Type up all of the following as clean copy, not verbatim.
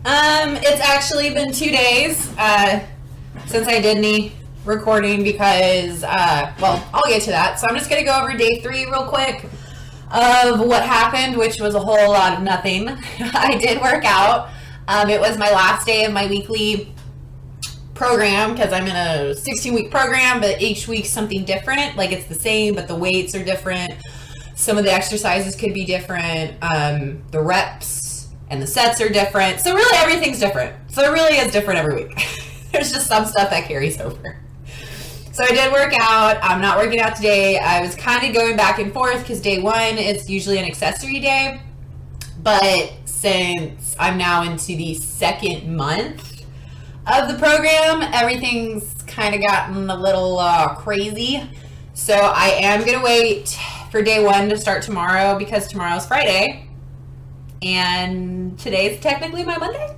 It's actually been 2 days since I did any recording because, well, I'll get to that. So I'm just going to go over day 3 real quick of what happened, which was a whole lot of nothing. I did work out. It was my last day of my weekly program because I'm in a 16-week program, but each week's something different. Like, it's the same, but the weights are different. Some of the exercises could be different. The reps and the sets are different. So really everything's different. So it really is different every week. There's just some stuff that carries over. So I did work out. I'm not working out today. I was kind of going back and forth because day 1 is usually an accessory day. But since I'm now into the 2nd month of the program, everything's kind of gotten a little crazy. So I am going to wait for day 1 to start tomorrow because tomorrow's Friday. And today's technically my Monday.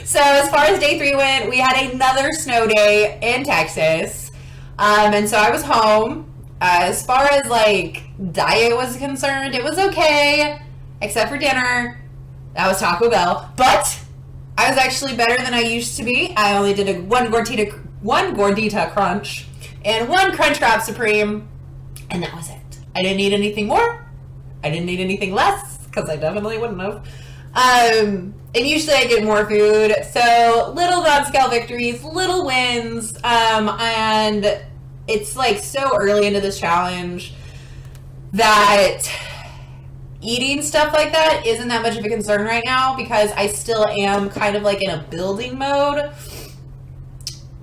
So as far as day 3 went, we had another snow day in Texas. And so I was home. As far as like diet was concerned, it was okay, except for dinner. That was Taco Bell. But I was actually better than I used to be. I only did one gordita crunch and 1 Crunchwrap Supreme, and that was it. I didn't need anything more. I didn't need anything less because I definitely wouldn't have. And usually I get more food. So little non-scale victories, little wins. And it's like so early into this challenge that eating stuff like that isn't that much of a concern right now because I still am kind of like in a building mode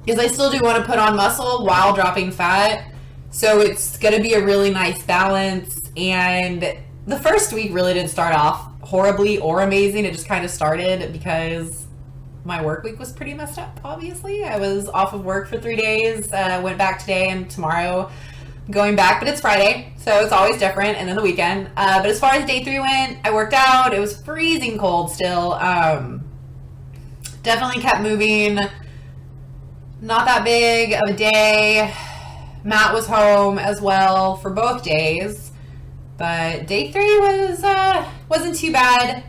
because I still do want to put on muscle while dropping fat. So it's going to be a really nice balance. And the first week really didn't start off horribly or amazing. It just kind of started because my work week was pretty messed up, obviously. I was off of work for 3 days, went back today and tomorrow going back, but it's Friday, so it's always different, and then the weekend. But as far as day 3 went, I worked out. It was freezing cold still. Definitely kept moving. Not that big of a day. Matt was home as well for both days. But day 3 wasn't too bad.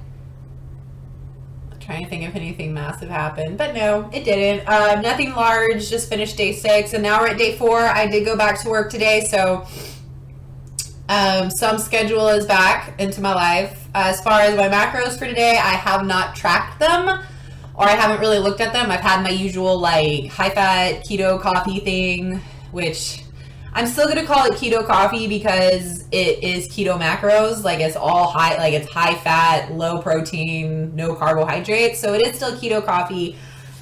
I'm trying to think if anything massive happened, but no, it didn't. Nothing large. Just finished day 6, and now we're at day 4. I did go back to work today, so some schedule is back into my life. As far as my macros for today, I have not tracked them, or I haven't really looked at them. I've had my usual like high-fat keto coffee thing, which I'm still going to call it keto coffee because it is keto macros. Like, it's all high, like it's high fat, low protein, no carbohydrates. So it is still keto coffee,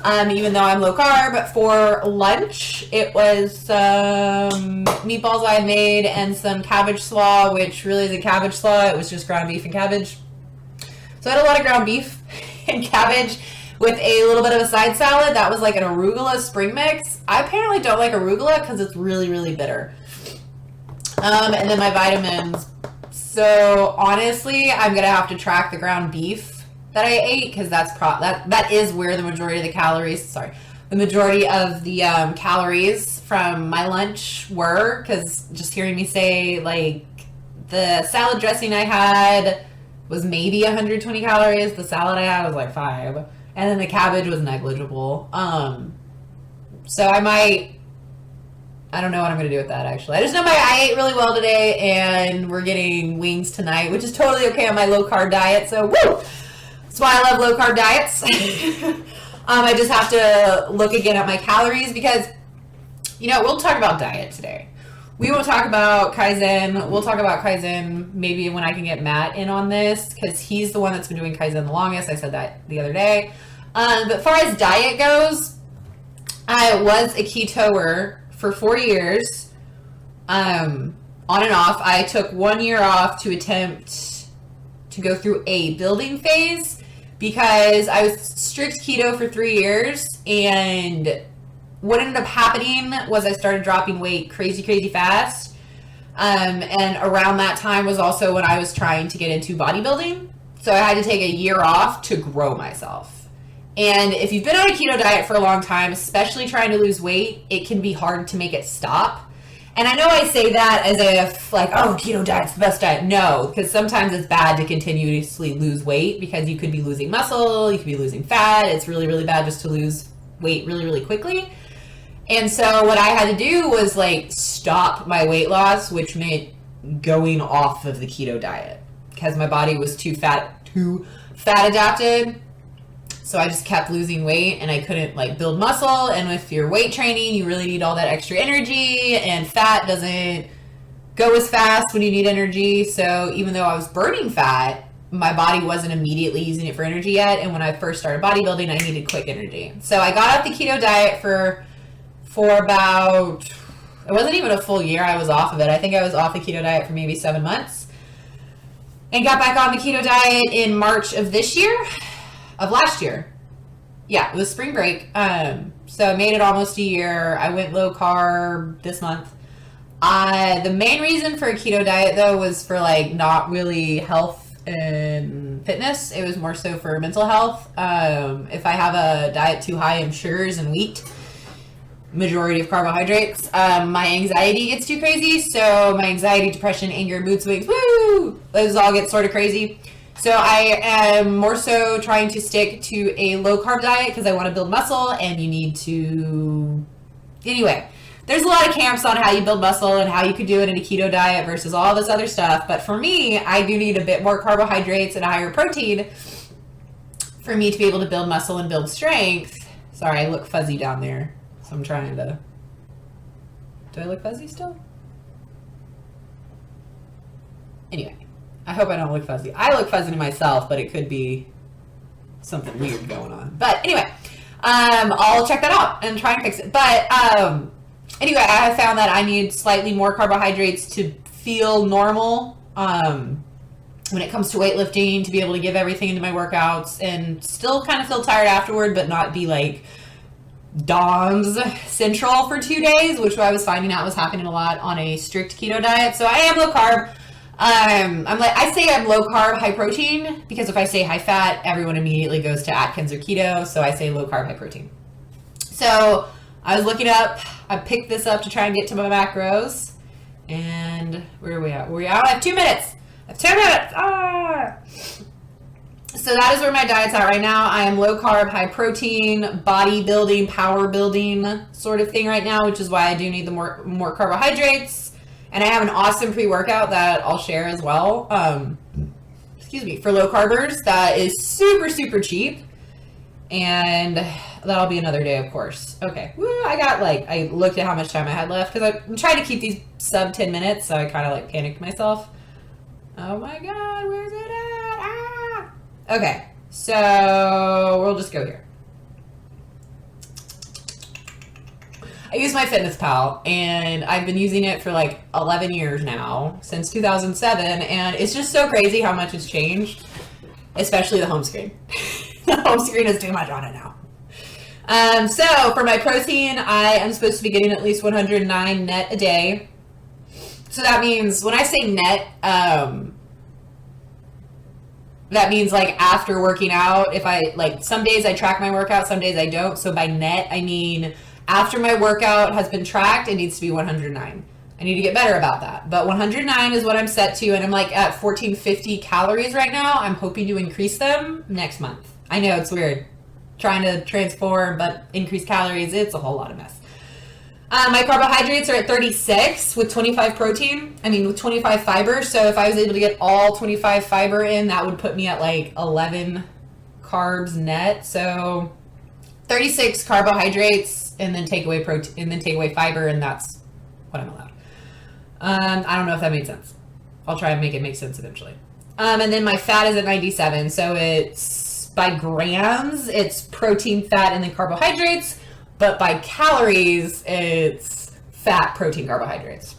even though I'm low carb. For lunch, it was some meatballs I made and some cabbage slaw, which really isn't cabbage slaw. It was just ground beef and cabbage. So I had a lot of ground beef and cabbage with a little bit of a side salad. That was like an arugula spring mix. I apparently don't like arugula because it's really, really bitter. And then my vitamins. So honestly, I'm going to have to track the ground beef that I ate because that is where the majority of the calories, the majority of the calories from my lunch were, because just hearing me say like the salad dressing I had was maybe 120 calories. The salad I had was like 5. And then the cabbage was negligible. So I don't know what I'm going to do with that, actually. I just know I ate really well today, and we're getting wings tonight, which is totally okay on my low-carb diet. So, woo! That's why I love low-carb diets. I just have to look again at my calories because, we'll talk about diet today. We won't talk about Kaizen. We'll talk about Kaizen maybe when I can get Matt in on this because he's the one that's been doing Kaizen the longest. I said that the other day. But as far as diet goes, I was a ketoer for 4 years, on and off. I took 1 year off to attempt to go through a building phase because I was strict keto for 3 years, and what ended up happening was I started dropping weight crazy, crazy fast. And around that time was also when I was trying to get into bodybuilding. So I had to take a year off to grow myself. And if you've been on a keto diet for a long time, especially trying to lose weight, it can be hard to make it stop. And I know I say that as if, like, oh, keto diet's the best diet. No, because sometimes it's bad to continuously lose weight because you could be losing muscle, you could be losing fat. It's really, really bad just to lose weight really, really quickly. And so what I had to do was, like, stop my weight loss, which meant going off of the keto diet because my body was too fat adapted. So I just kept losing weight and I couldn't like build muscle. And with your weight training, you really need all that extra energy, and fat doesn't go as fast when you need energy. So even though I was burning fat, my body wasn't immediately using it for energy yet. And when I first started bodybuilding, I needed quick energy. So I got off the keto diet for about, it wasn't even a full year I was off of it. I think I was off the keto diet for maybe 7 months and got back on the keto diet in March of last year. Yeah, it was spring break. So I made it almost a year. I went low carb this month. The main reason for a keto diet though was for like not really health and fitness. It was more so for mental health. If I have a diet too high in sugars and wheat, majority of carbohydrates, my anxiety gets too crazy. So my anxiety, depression, anger, mood swings, those all get sort of crazy. So I am more so trying to stick to a low carb diet because I want to build muscle, and you need to, anyway, there's a lot of camps on how you build muscle and how you could do it in a keto diet versus all this other stuff. But for me, I do need a bit more carbohydrates and a higher protein for me to be able to build muscle and build strength. Sorry, I look fuzzy down there. So I'm trying to, do I look fuzzy still? Anyway. I hope I don't look fuzzy. I look fuzzy to myself, but it could be something weird going on. But anyway, I'll check that out and try and fix it. But anyway, I have found that I need slightly more carbohydrates to feel normal when it comes to weightlifting, to be able to give everything into my workouts and still kind of feel tired afterward, but not be like DOMS central for 2 days, which I was finding out was happening a lot on a strict keto diet. So I am low carb. I say I'm low carb, high protein, because if I say high fat, everyone immediately goes to Atkins or keto. So I say low carb, high protein. So I was looking up, I picked this up to try and get to my macros. And where are we at? I have 2 minutes. I have 10 minutes. So that is where my diet's at right now. I am low carb, high protein, bodybuilding, power building sort of thing right now, which is why I do need the more carbohydrates. And I have an awesome pre-workout that I'll share as well. For low carbers that is super, super cheap. And that'll be another day, of course. Okay. Woo, I looked at how much time I had left because I'm trying to keep these sub 10 minutes. So I kind of like panicked myself. Oh my God, where's it at? Ah! Okay. So we'll just go here. I use my Fitness Pal, and I've been using it for like 11 years now, since 2007, and it's just so crazy how much has changed, especially the home screen. The home screen is too much on it now. So for my protein, I am supposed to be getting at least 109 net a day. So that means, when I say net, that means like after working out, if I, like some days I track my workout, some days I don't. So by net, I mean after my workout has been tracked, it needs to be 109. I need to get better about that. But 109 is what I'm set to, and I'm like at 1450 calories right now. I'm hoping to increase them next month. I know it's weird trying to transform, but increase calories, it's a whole lot of mess. My carbohydrates are at 36 with 25 with 25 fiber. So if I was able to get all 25 fiber in, that would put me at like 11 carbs net. So 36 carbohydrates and then take away protein and then take away fiber, and that's what I'm allowed. I don't know if that made sense. I'll try and make it make sense eventually. And then my fat is at 97. So it's by grams, it's protein, fat, and then carbohydrates. But by calories, it's fat, protein, carbohydrates.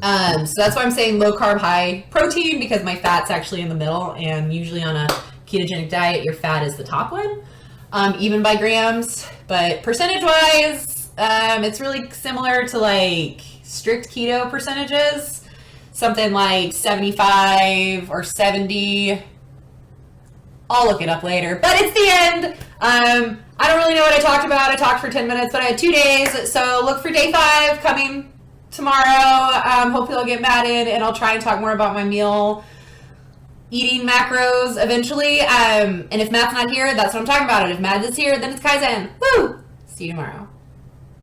So that's why I'm saying low carb, high protein, because my fat's actually in the middle. And usually on a ketogenic diet, your fat is the top one, even by grams. But percentage wise, it's really similar to like strict keto percentages, something like 75 or 70. I'll look it up later, but it's the end. I don't really know what I talked about. I talked for 10 minutes, but I had 2 days. So look for day 5 coming tomorrow. Hopefully I'll get Matt in, and I'll try and talk more about my meal eating macros eventually. And if Matt's not here, that's what I'm talking about. And if Matt is here, then it's Kaizen. Woo! See you tomorrow.